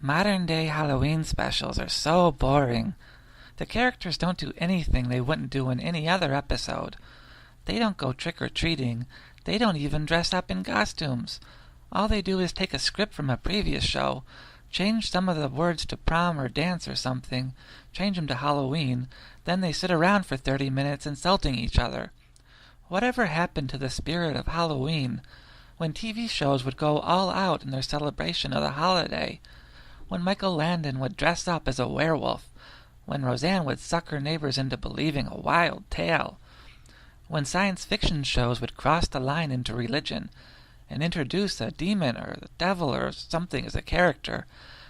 Modern-day Halloween specials are so boring. The characters don't do anything they wouldn't do in any other episode. They don't go trick-or-treating. They don't even dress up in costumes. All they do is take a script from a previous show, change some of the words to prom or dance or something, change them to Halloween, then they sit around for 30 minutes insulting each other. Whatever happened to the spirit of Halloween? When TV shows would go all out in their celebration of the holiday, when Michael Landon would dress up as a werewolf, when Roseanne would suck her neighbors into believing a wild tale, when science fiction shows would cross the line into religion and introduce a demon or the devil or something as a character,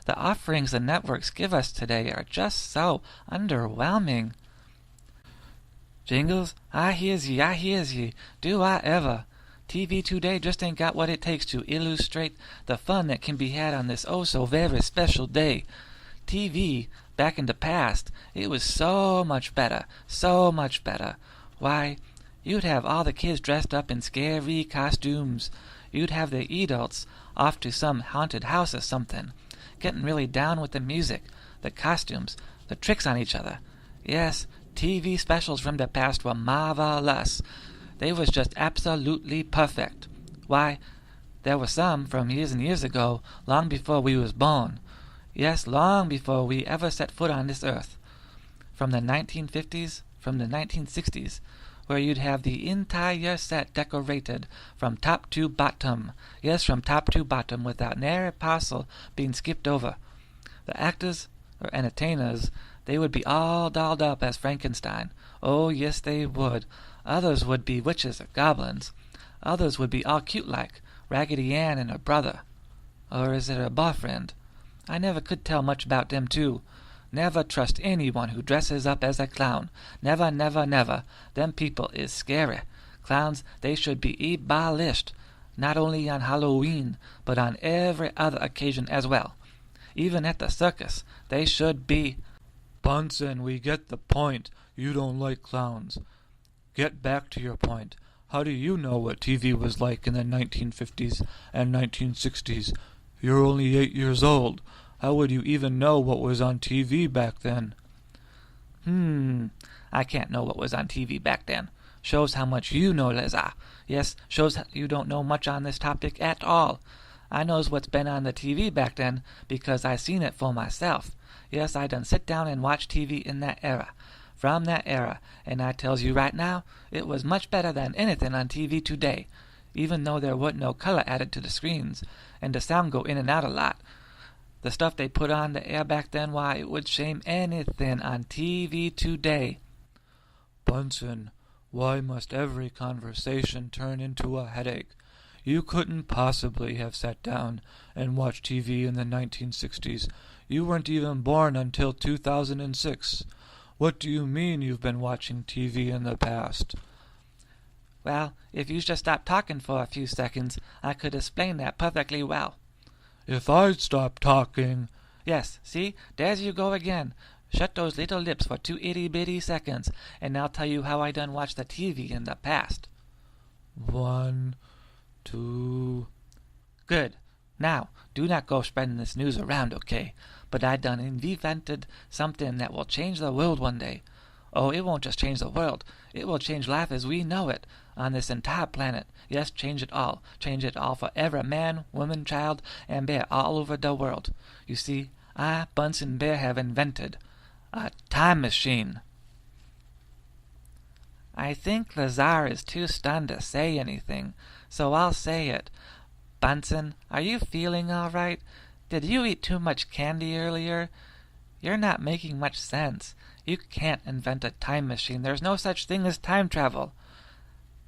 the offerings the networks give us today are just so underwhelming. Jingles, I hears ye, do I ever. TV today just ain't got what it takes to illustrate the fun that can be had on this oh-so-very special day. TV, back in the past, it was so much better, so much better. Why, you'd have all the kids dressed up in scary costumes. You'd have the adults off to some haunted house or something, getting really down with the music, the costumes, the tricks on each other. Yes, TV specials from the past were marvelous. They was just absolutely perfect. Why, there were some from years and years ago, long before we was born. Yes, long before we ever set foot on this earth. From the 1950s, from the 1960s, where you'd have the entire set decorated from top to bottom. Yes, from top to bottom, without nary parcel being skipped over. The actors, or entertainers, they would be all dolled up as Frankenstein. Oh, yes, they would. Others would be witches or goblins. Others would be all cute-like, Raggedy Ann and her brother. Or is it her boyfriend? I never could tell much about them, too. Never trust anyone who dresses up as a clown. Never, never, never. Them people is scary. Clowns, they should be abolished. Not only on Halloween, but on every other occasion as well. Even at the circus, they should be. Bunsen, we get the point. You don't like clowns. Get back to your point. How do you know what TV was like in the 1950s and 1960s? You're only 8 years old. How would you even know what was on TV back then? I can't know what was on TV back then. Shows how much you know, Lazar. Yes, shows you don't know much on this topic at all. I knows what's been on the TV back then because I seen it for myself. Yes, I done sit down and watch TV in that era. From that era, and I tells you right now, it was much better than anything on TV today, even though there wasn't no color added to the screens, and the sound go in and out a lot. The stuff they put on the air back then, why, it would shame anything on TV today. Bunsen, why must every conversation turn into a headache? You couldn't possibly have sat down and watched TV in the 1960s. You weren't even born until 2006. What do you mean you've been watching TV in the past? Well, if you just stopped talking for a few seconds, I could explain that perfectly well. If I'd stop talking... Yes, see, there's you go again. Shut those little lips for 2 itty-bitty seconds, and I'll tell you how I done watched the TV in the past. 1, 2... Good. Now, do not go spreading this news around, okay? But I done invented something that will change the world one day. Oh, it won't just change the world. It will change life as we know it on this entire planet. Yes, change it all. Change it all for every man, woman, child, and bear all over the world. You see, I, Bunsen Bear, have invented a time machine. I think Lazar is too stunned to say anything, so I'll say it. Bunsen, are you feeling all right? Did you eat too much candy earlier? You're not making much sense. You can't invent a time machine. There's no such thing as time travel.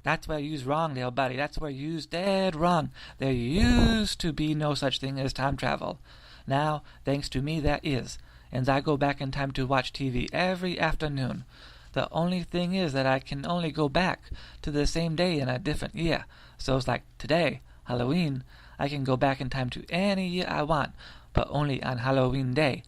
That's where you's wrong, little buddy. That's where you's dead wrong. There used to be no such thing as time travel. Now, thanks to me, there is. And I go back in time to watch TV every afternoon. The only thing is that I can only go back to the same day in a different year. So it's like today, Halloween, I can go back in time to any year I want, but only on Halloween Day.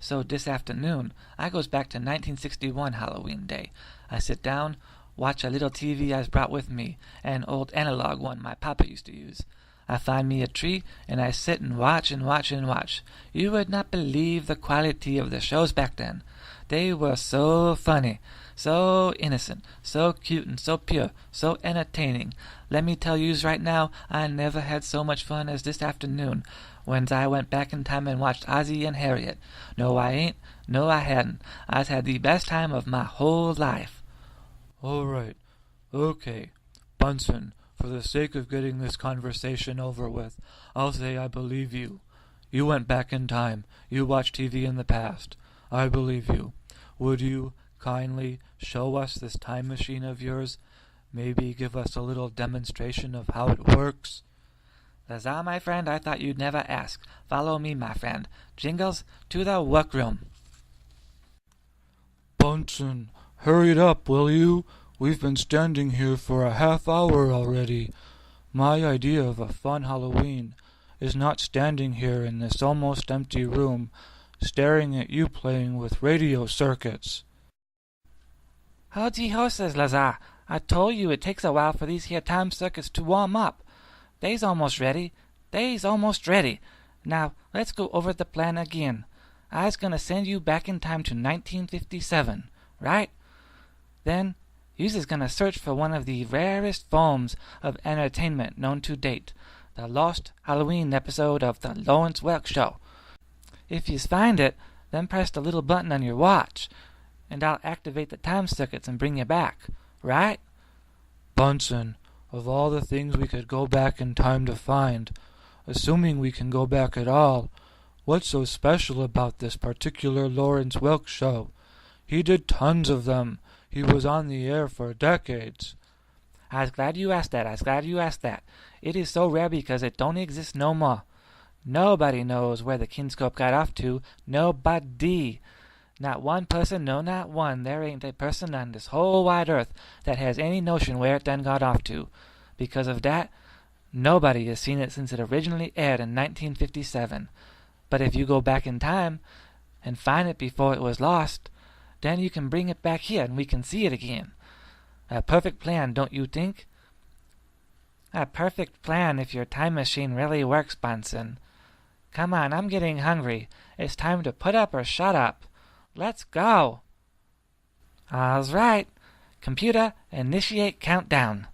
So this afternoon, I goes back to 1961 Halloween Day. I sit down, watch a little TV I brought with me, an old analog one my papa used to use. I find me a tree, and I sit and watch and watch and watch. You would not believe the quality of the shows back then. They were so funny, so innocent, so cute and so pure, so entertaining. Let me tell yous right now, I never had so much fun as this afternoon, when I went back in time and watched Ozzie and Harriet. No, I ain't. No, I hadn't. I've had the best time of my whole life. All right. Okay. Bunsen, for the sake of getting this conversation over with, I'll say I believe you. You went back in time. You watched TV in the past. I believe you. Would you kindly show us this time machine of yours? Maybe give us a little demonstration of how it works? Lazar, my friend, I thought you'd never ask. Follow me, my friend. Jingles, to the workroom. Bunsen, hurry it up, will you? We've been standing here for a half hour already. My idea of a fun Halloween is not standing here in this almost empty room, staring at you playing with radio circuits. Hold ye horses, Lazar. I told you it takes a while for these here time circuits to warm up. They's almost ready. They's almost ready. Now, let's go over the plan again. I's gonna send you back in time to 1957, right? Then, yous is gonna search for one of the rarest forms of entertainment known to date, the lost Halloween episode of the Lawrence Welk Show. If yous find it, then press the little button on your watch, and I'll activate the time circuits and bring you back, right? Bunsen, of all the things we could go back in time to find, assuming we can go back at all, what's so special about this particular Lawrence Welk show? He did tons of them. He was on the air for decades. I's glad you asked that. It is so rare because it don't exist no more. Nobody knows where the kinscope got off to. Nobody. Not one person, no, not one. There ain't a person on this whole wide earth that has any notion where it done got off to. Because of that, nobody has seen it since it originally aired in 1957. But if you go back in time and find it before it was lost, then you can bring it back here and we can see it again. A perfect plan, don't you think? A perfect plan if your time machine really works, Bunsen. Come on, I'm getting hungry. It's time to put up or shut up. Let's go. All's right. Computer, initiate countdown.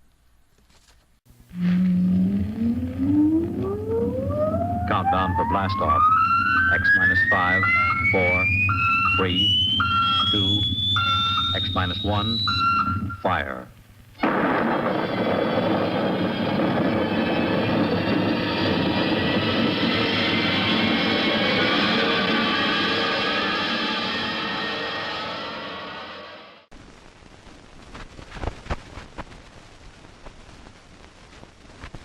Countdown for blast off. X minus 5, 4, 3, 2, X minus 1, fire.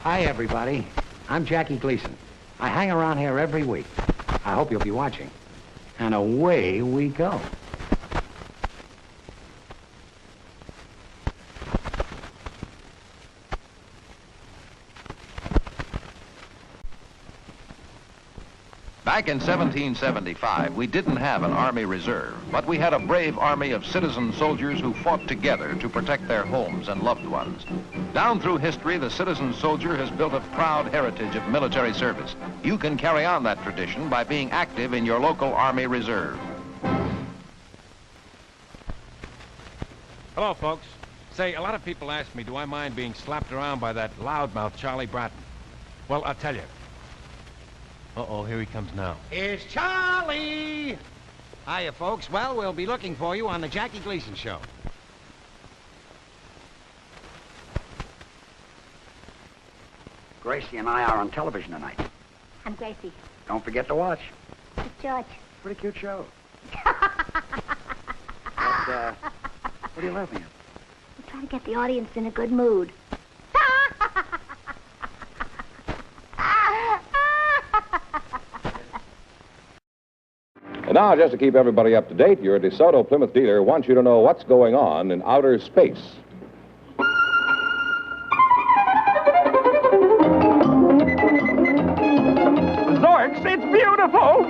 Hi, everybody. I'm Jackie Gleason. I hang around here every week. I hope you'll be watching. And away we go. Back in 1775, we didn't have an Army Reserve, but we had a brave army of citizen soldiers who fought together to protect their homes and loved ones. Down through history, the citizen soldier has built a proud heritage of military service. You can carry on that tradition by being active in your local Army Reserve. Hello, folks. Say, a lot of people ask me, do I mind being slapped around by that loudmouth Charlie Bratton? Well, I'll tell you. Uh-oh, here he comes now. It's Charlie! Hiya, folks. Well, we'll be looking for you on the Jackie Gleason Show. Gracie and I are on television tonight. I'm Gracie. Don't forget to watch. It's George. Pretty cute show. What are you laughing at? We're trying to get the audience in a good mood. And now, just to keep everybody up to date, your DeSoto Plymouth dealer wants you to know what's going on in outer space. Zorks, it's beautiful!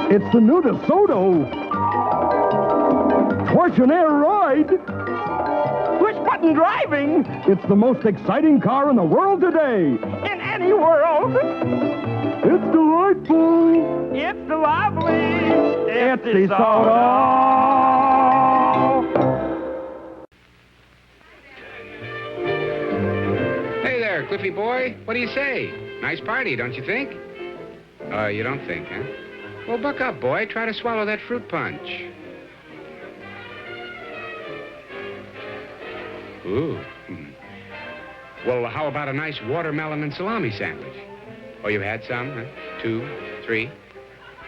It's the new DeSoto Torsionaire ride. Push button driving. It's the most exciting car in the world today. In any world. It's delightful. It's lovely. It's DeSoto. Hey there, Cliffy boy. What do you say? Nice party, don't you think? Oh, you don't think, huh? Well, buck up, boy. Try to swallow that fruit punch. Ooh. Well, how about a nice watermelon and salami sandwich? Oh, you had some, huh? 2, 3.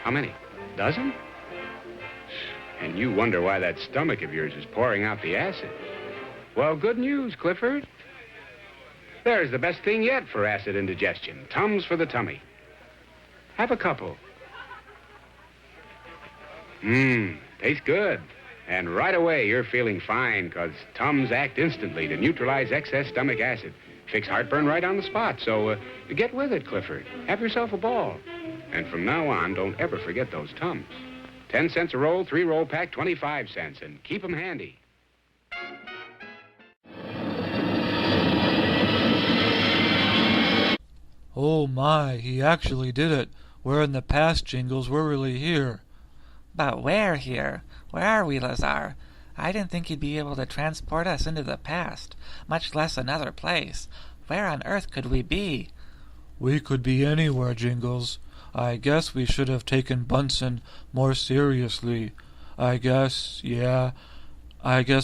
How many? Dozen? And you wonder why that stomach of yours is pouring out the acid. Well, good news, Clifford. There's the best thing yet for acid indigestion. Tums for the tummy. Have a couple. Tastes good. And right away, you're feeling fine, because Tums act instantly to neutralize excess stomach acid. Fix heartburn right on the spot, so get with it, Clifford. Have yourself a ball. And from now on, don't ever forget those Tums. 10 cents a roll, 3-roll pack, 25 cents, and keep 'em handy. Oh my, he actually did it. Where in the past, Jingles, we're really here. But where here? Where are we, Lazar? I didn't think you'd be able to transport us into the past, much less another place. Where on earth could we be? We could be anywhere, Jingles. I guess we should have taken Bunsen more seriously. I guess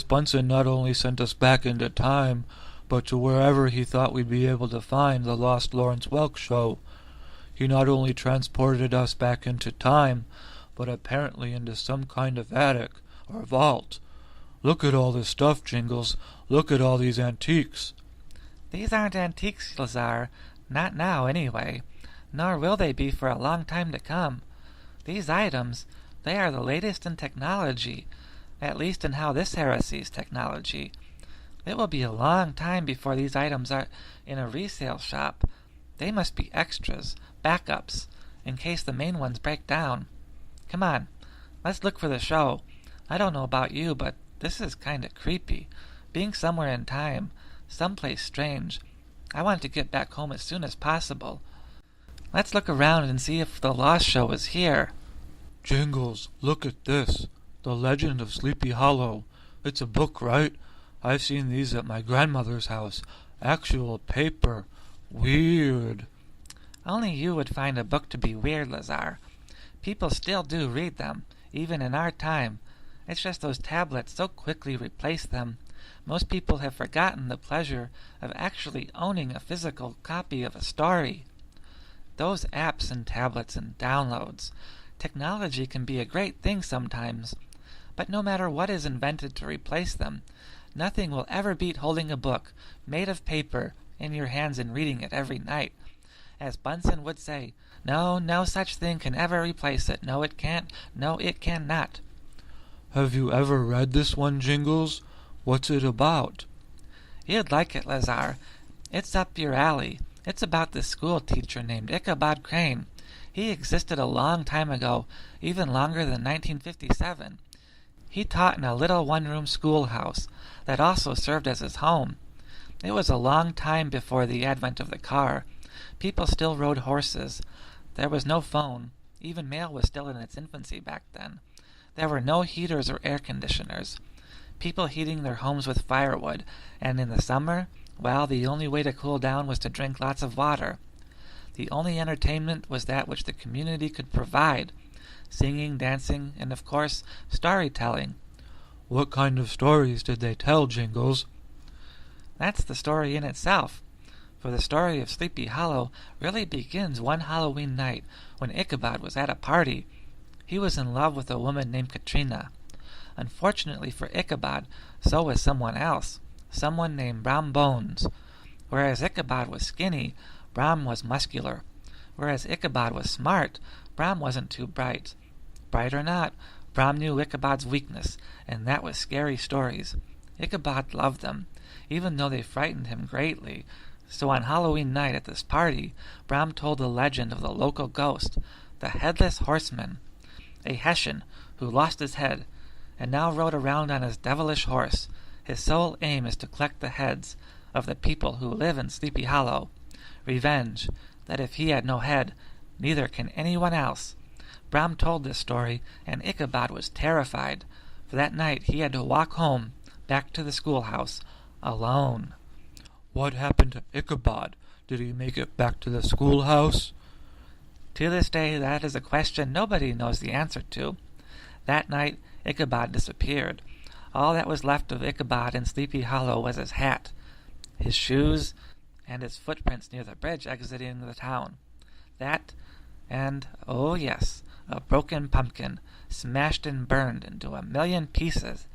Bunsen not only sent us back into time, but to wherever he thought we'd be able to find the lost Lawrence Welk show. He not only transported us back into time, but apparently into some kind of attic or vault. Look at all this stuff, Jingles. Look at all these antiques. These aren't antiques, Lazar. Not now, anyway. Nor will they be for a long time to come. These items, they are the latest in technology, at least in how this era sees technology. It will be a long time before these items are in a resale shop. They must be extras, backups, in case the main ones break down. Come on, let's look for the show. I don't know about you, but this is kind of creepy. Being somewhere in time, someplace strange. I want to get back home as soon as possible. Let's look around and see if the lost show is here. Jingles, look at this. The Legend of Sleepy Hollow. It's a book, right? I've seen these at my grandmother's house. Actual paper. Weird. Only you would find a book to be weird, Lazar. People still do read them, even in our time. It's just those tablets so quickly replace them. Most people have forgotten the pleasure of actually owning a physical copy of a story. Those apps and tablets and downloads. Technology can be a great thing sometimes, but no matter what is invented to replace them, nothing will ever beat holding a book, made of paper, in your hands and reading it every night. As Bunsen would say, no such thing can ever replace it. No, it can't. No, it cannot. Have you ever read this one, Jingles? What's it about? You'd like it, Lazar. It's up your alley. It's about this school teacher named Ichabod Crane. He existed a long time ago, even longer than 1957. He taught in a little one-room schoolhouse that also served as his home. It was a long time before the advent of the car. People still rode horses. There was no phone. Even mail was still in its infancy back then. There were no heaters or air conditioners. People heating their homes with firewood, and in the summer, well, the only way to cool down was to drink lots of water. The only entertainment was that which the community could provide: singing, dancing, and, of course, storytelling. What kind of stories did they tell, Jingles? That's the story in itself. For the story of Sleepy Hollow really begins one Halloween night when Ichabod was at a party. He was in love with a woman named Katrina. Unfortunately for Ichabod, so was someone else, someone named Brom Bones. Whereas Ichabod was skinny, Brom was muscular. Whereas Ichabod was smart, Brom wasn't too bright. Bright or not, Brom knew Ichabod's weakness, and that was scary stories. Ichabod loved them, even though they frightened him greatly. So on Halloween night at this party, Brom told the legend of the local ghost, the Headless Horseman, a Hessian who lost his head, and now rode around on his devilish horse. His sole aim is to collect the heads of the people who live in Sleepy Hollow. Revenge, that if he had no head, neither can anyone else. Brom told this story, and Ichabod was terrified, for that night he had to walk home, back to the schoolhouse, alone. What happened to Ichabod? Did he make it back to the schoolhouse? To this day, that is a question nobody knows the answer to. That night, Ichabod disappeared. All that was left of Ichabod in Sleepy Hollow was his hat, his shoes, and his footprints near the bridge exiting the town. That, and, oh yes, a broken pumpkin, smashed and burned into a million pieces.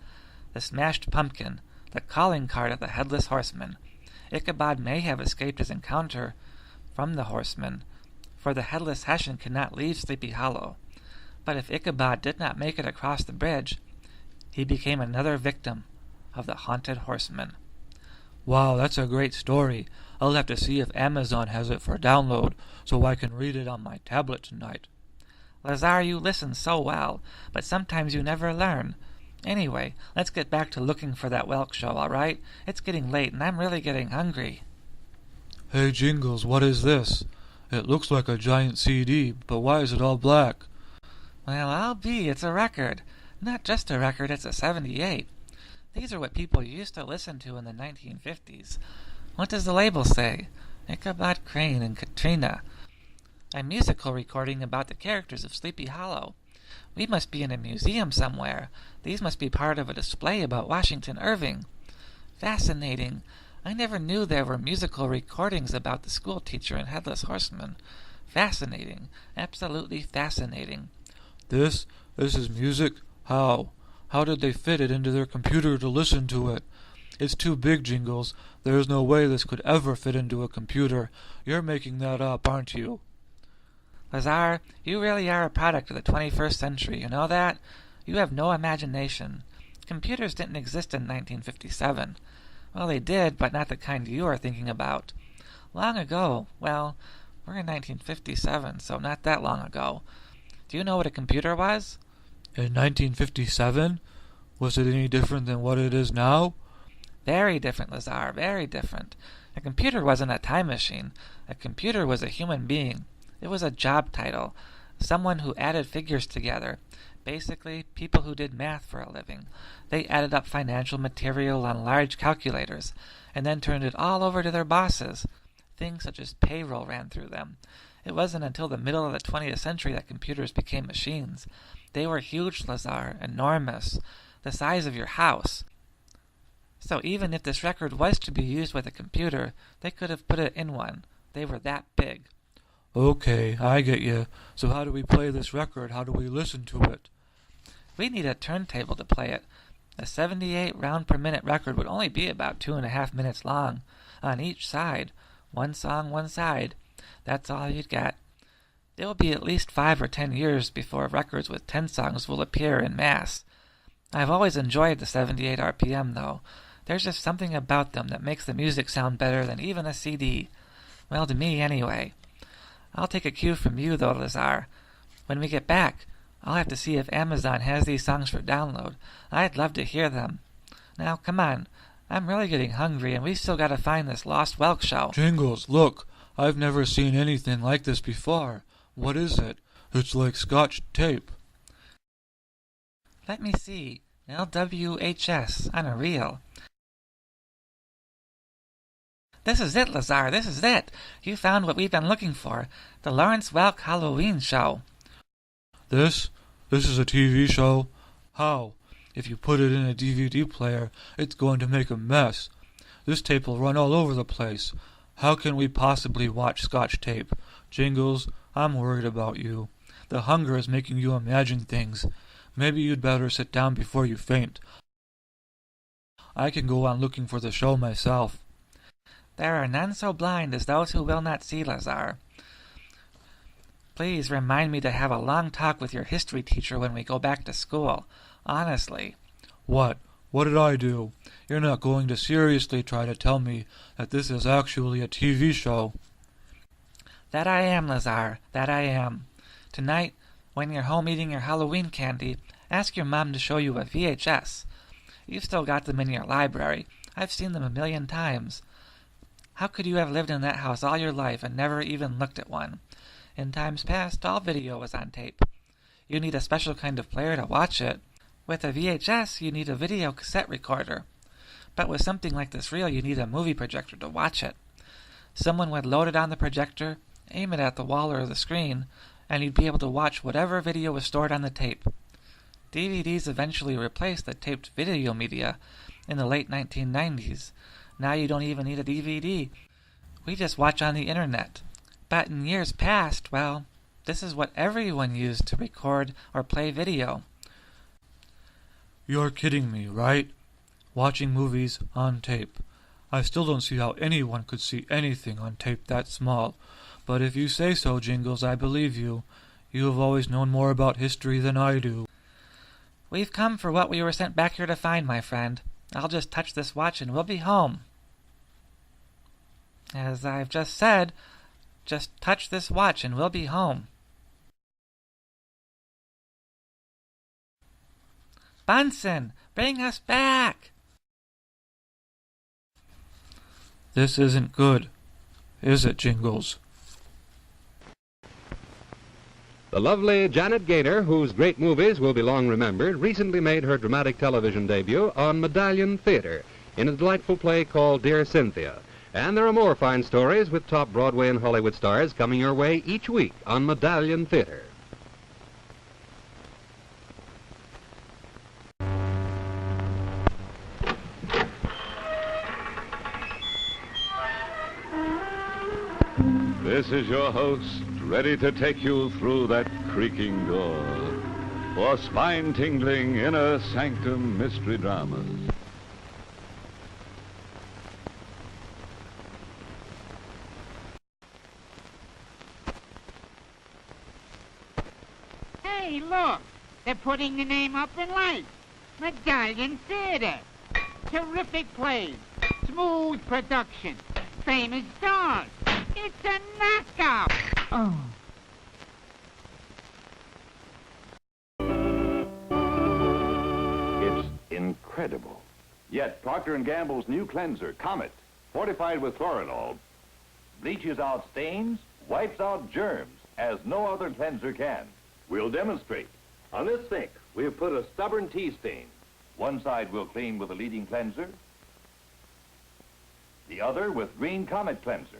The smashed pumpkin, the calling card of the Headless Horseman. Ichabod may have escaped his encounter from the horseman, for the Headless Hessian could not leave Sleepy Hollow. But if Ichabod did not make it across the bridge, he became another victim of the haunted horseman. Wow, that's a great story. I'll have to see if Amazon has it for download, so I can read it on my tablet tonight. Lazar, you listen so well, but sometimes you never learn. Anyway, let's get back to looking for that Welk show, all right? It's getting late, and I'm really getting hungry. Hey, Jingles, what is this? It looks like a giant CD, but why is it all black? Well, I'll be. It's a record. Not just a record, it's a 78. These are what people used to listen to in the 1950s. What does the label say? Ichabod Crane and Katrina. A musical recording about the characters of Sleepy Hollow. We must be in a museum somewhere. These must be part of a display about Washington Irving. Fascinating. I never knew there were musical recordings about the school teacher and Headless Horseman. Fascinating. Absolutely fascinating. This is music? How? How did they fit it into their computer to listen to it? It's too big, Jingles. There's no way this could ever fit into a computer. You're making that up, aren't you? Lazar, you really are a product of the 21st century, you know that? You have no imagination. Computers didn't exist in 1957. Well, they did, but not the kind you are thinking about. Long ago, well, we're in 1957, so not that long ago. Do you know what a computer was? In 1957? Was it any different than what it is now? Very different, Lazar, very different. A computer wasn't a time machine. A computer was a human being. It was a job title, someone who added figures together. Basically, people who did math for a living. They added up financial material on large calculators, and then turned it all over to their bosses. Things such as payroll ran through them. It wasn't until the middle of the 20th century that computers became machines. They were huge, Lazar, enormous, the size of your house. So even if this record was to be used with a computer, they could have put it in one. They were that big. Okay, I get you. So how do we play this record? How do we listen to it? We need a turntable to play it. A 78 round per minute record would only be about 2.5 minutes long, on each side. One song, one side. That's all you'd get. It will be at least 5 or 10 years before records with 10 songs will appear en masse. I've always enjoyed the 78 RPM, though. There's just something about them that makes the music sound better than even a CD. Well, to me, anyway. I'll take a cue from you, though, Lazar. When we get back, I'll have to see if Amazon has these songs for download. I'd love to hear them. Now, come on. I'm really getting hungry, and we still gotta find this lost Welk show. Jingles, look. I've never seen anything like this before. What is it? It's like Scotch tape. Let me see. LWHS on a reel. This is it, Lazar, this is it. You found what we've been looking for. The Lawrence Welk Halloween show. This is a TV show? How? If you put it in a DVD player, it's going to make a mess. This tape will run all over the place. How can we possibly watch Scotch tape? Jingles, I'm worried about you. The hunger is making you imagine things. Maybe you'd better sit down before you faint. I can go on looking for the show myself. There are none so blind as those who will not see, Lazar. Please remind me to have a long talk with your history teacher when we go back to school. Honestly. What? What did I do? You're not going to seriously try to tell me that this is actually a TV show? That I am, Lazar. That I am. Tonight, when you're home eating your Halloween candy, ask your mom to show you a VHS. You've still got them in your library. I've seen them 1,000,000 times. How could you have lived in that house all your life and never even looked at one? In times past, all video was on tape. You need a special kind of player to watch it. With a VHS, you need a video cassette recorder. But with something like this reel, you need a movie projector to watch it. Someone would load it on the projector, aim it at the wall or the screen, and you'd be able to watch whatever video was stored on the tape. DVDs eventually replaced the taped video media in the late 1990s. Now you don't even need a DVD. We just watch on the internet. But in years past, well, this is what everyone used to record or play video. You're kidding me, right? Watching movies on tape. I still don't see how anyone could see anything on tape that small. But if you say so, Jingles, I believe you. You have always known more about history than I do. We've come for what we were sent back here to find, my friend. I'll just touch this watch and we'll be home. As I've just said, just touch this watch and we'll be home. Bunsen, bring us back! This isn't good, is it, Jingles? The lovely Janet Gaynor, whose great movies will be long remembered, recently made her dramatic television debut on Medallion Theater in a delightful play called Dear Cynthia. And there are more fine stories with top Broadway and Hollywood stars coming your way each week on Medallion Theater. This is your host, ready to take you through that creaking door for spine-tingling inner sanctum mystery dramas. Hey, look! They're putting the name up in lights. Medallion Theater. Terrific plays. Smooth production. Famous stars. It's a knockout. Oh. It's incredible. Yet Procter & Gamble's new cleanser, Comet, fortified with chloranol, bleaches out stains, wipes out germs, as no other cleanser can. We'll demonstrate. On this sink, we've put a stubborn tea stain. One side we'll clean with a leading cleanser, the other with green Comet cleanser.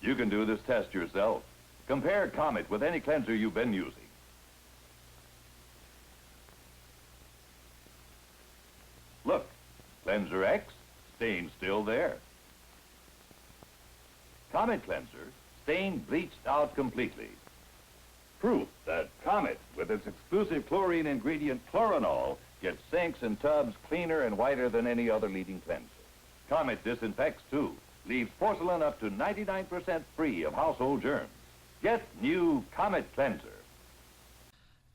You can do this test yourself. Compare Comet with any cleanser you've been using. Look, cleanser X, stain still there. Comet cleanser, stain bleached out completely. Proof that Comet, with its exclusive chlorine ingredient chloranol, gets sinks and tubs cleaner and whiter than any other leading cleanser. Comet disinfects too. Leaves porcelain up to 99% free of household germs. Get new Comet Cleanser.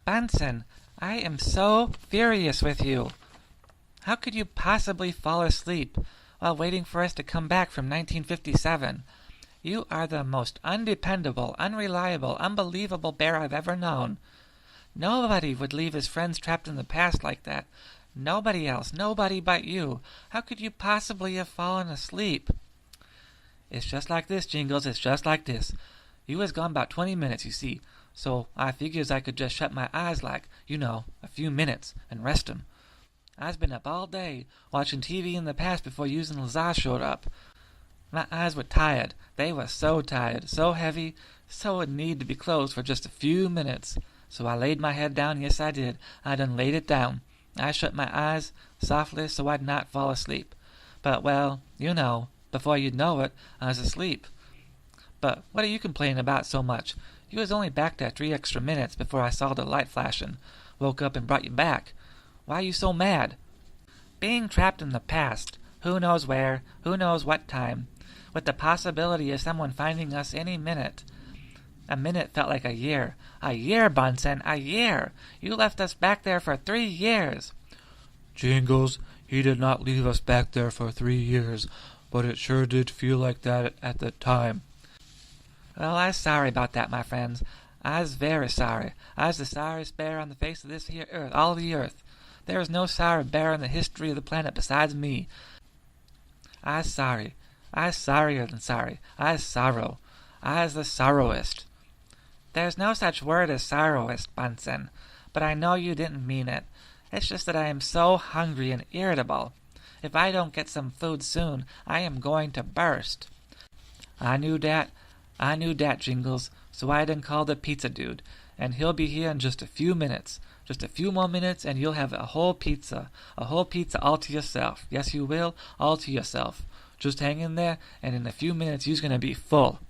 Bunsen, I am so furious with you. How could you possibly fall asleep while waiting for us to come back from 1957? You are the most undependable, unreliable, unbelievable bear I've ever known. Nobody would leave his friends trapped in the past like that. Nobody else, nobody but you. How could you possibly have fallen asleep? It's just like this, Jingles, it's just like this. You was gone about 20 minutes, you see, so I figures I could just shut my eyes like, you know, a few minutes and rest 'em. I's been up all day, watching TV in the past before you and Lazar showed up. My eyes were tired. They were so tired, so heavy, so it needed to be closed for just a few minutes. So I laid my head down, yes I did. I done laid it down. I shut my eyes softly so I'd not fall asleep. But, well, you know, before you'd know it, I was asleep. But what are you complaining about so much? You was only back there 3 extra minutes before I saw the light flashing. Woke up and brought you back. Why are you so mad? Being trapped in the past, who knows where, who knows what time, with the possibility of someone finding us any minute. A minute felt like a year. A year, Bunsen, a year! You left us back there for 3 years. Jingles, he did not leave us back there for 3 years, but it sure did feel like that at the time. Well, I's sorry about that, my friends. I's very sorry. I's the sorriest bear on the face of this here earth, all the earth. There is no sorry bear in the history of the planet besides me. I's sorry. I's sorrier than sorry. I's sorrow. I's the sorrowest. There's no such word as sorrowest, Bunsen, but I know you didn't mean it. It's just that I am so hungry and irritable. If I don't get some food soon, I am going to burst. I knew that, Jingles, so I done called the pizza dude, and he'll be here in just a few minutes. Just a few more minutes, and you'll have a whole pizza all to yourself. Yes, you will, all to yourself. Just hang in there, and in a few minutes you's gonna be full.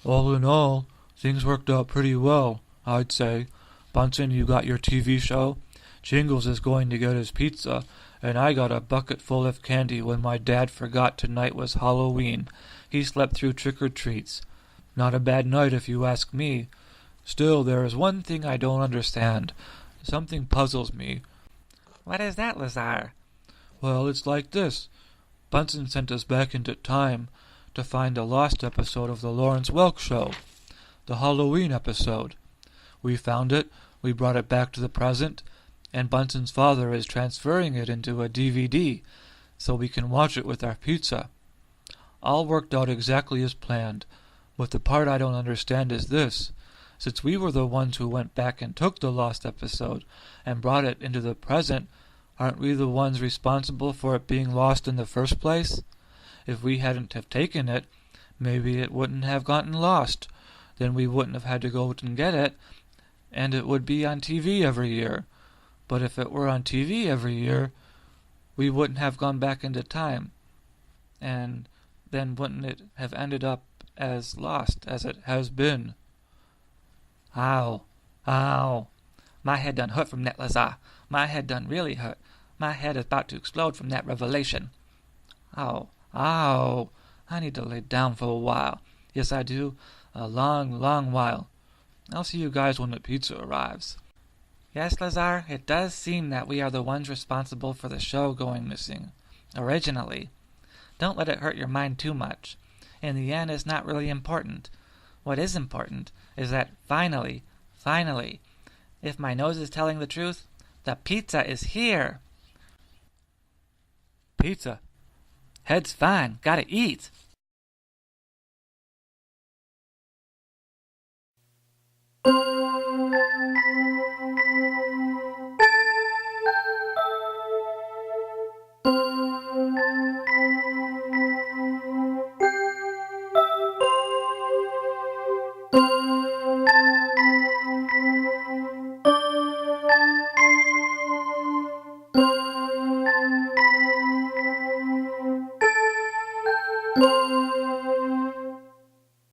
All in all, things worked out pretty well, I'd say. Bunsen, you got your TV show. Jingles is going to get his pizza, and I got a bucket full of candy when my dad forgot tonight was Halloween. He slept through trick-or-treats. Not a bad night if you ask me. Still, there is one thing I don't understand. Something puzzles me. What is that, Lazar? Well, it's like this. Bunsen sent us back into time to find a lost episode of the Lawrence Welk Show, the Halloween episode. We found it, we brought it back to the present, and Bunsen's father is transferring it into a DVD so we can watch it with our pizza. All worked out exactly as planned, but the part I don't understand is this. Since we were the ones who went back and took the lost episode and brought it into the present, aren't we the ones responsible for it being lost in the first place? If we hadn't have taken it, maybe it wouldn't have gotten lost. Then we wouldn't have had to go out and get it, and it would be on TV every year. But if it were on TV every year, we wouldn't have gone back into time. And then wouldn't it have ended up as lost as it has been? Ow. Ow. My head done hurt from that, Lazar. My head done really hurt. My head is about to explode from that revelation. Ow. Ow. I need to lay down for a while. Yes, I do. A long, long while. I'll see you guys when the pizza arrives. Yes, Lazar, it does seem that we are the ones responsible for the show going missing. Originally. Don't let it hurt your mind too much. In the end, it's not really important. What is important is that finally, if my nose is telling the truth, the pizza is here. Pizza? Head's fine. Gotta eat. Thank you.